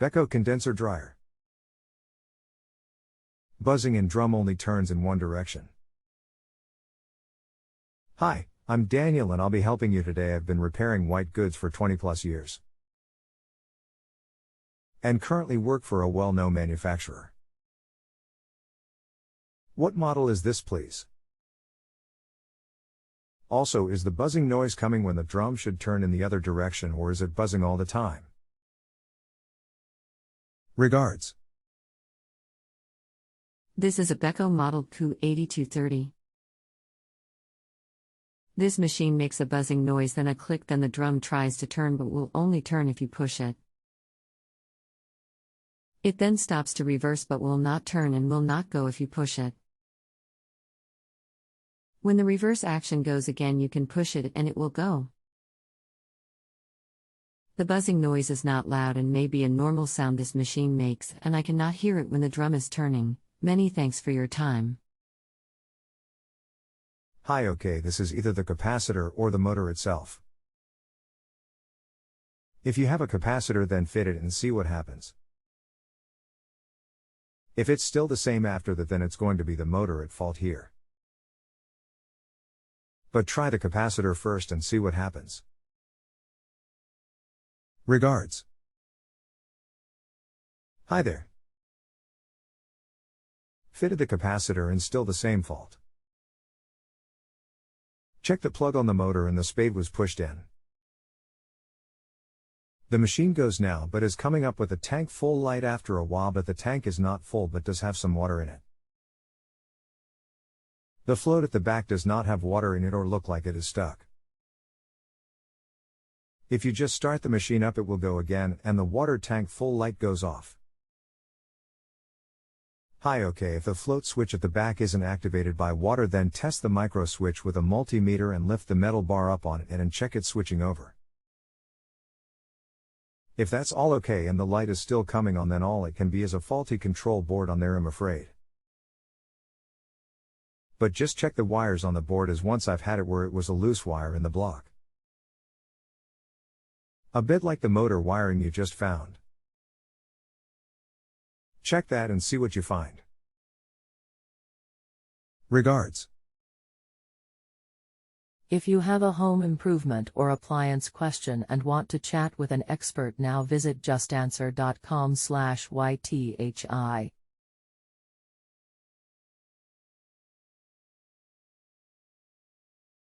Beko condenser dryer. Buzzing in drum only turns in one direction. Hi, I'm Daniel and I'll be helping you today. I've been repairing white goods for 20 plus years. And currently work for a well-known manufacturer. What model is this, please? Also, is the buzzing noise coming when the drum should turn in the other direction, or is it buzzing all the time? Regards. This is a Beko Model Q8230. This machine makes a buzzing noise, then a click, then the drum tries to turn but will only turn if you push it. It then stops to reverse but will not turn and will not go if you push it. When the reverse action goes again, you can push it and it will go. The buzzing noise is not loud and may be a normal sound this machine makes, and I cannot hear it when the drum is turning. Many thanks for your time. Hi, okay, this is either the capacitor or the motor itself. If you have a capacitor, then fit it and see what happens. If it's still the same after that, then it's going to be the motor at fault here. But try the capacitor first and see what happens. Regards. Hi there. Fitted the capacitor and still the same fault. Check the plug on the motor and the spade was pushed in. The machine goes now but is coming up with a tank full light after a while, but the tank is not full but does have some water in it. The float at the back does not have water in it or look like it is stuck. If you just start the machine up, it will go again and the water tank full light goes off. Hi, okay, if the float switch at the back isn't activated by water, then test the micro switch with a multimeter and lift the metal bar up on it and check it switching over. If that's all okay and the light is still coming on, then all it can be is a faulty control board on there, I'm afraid. But just check the wires on the board, as once I've had it where it was a loose wire in the block. A bit like the motor wiring you just found. Check that and see what you find. Regards. If you have a home improvement or appliance question and want to chat with an expert, now visit JustAnswer.com/YTHI.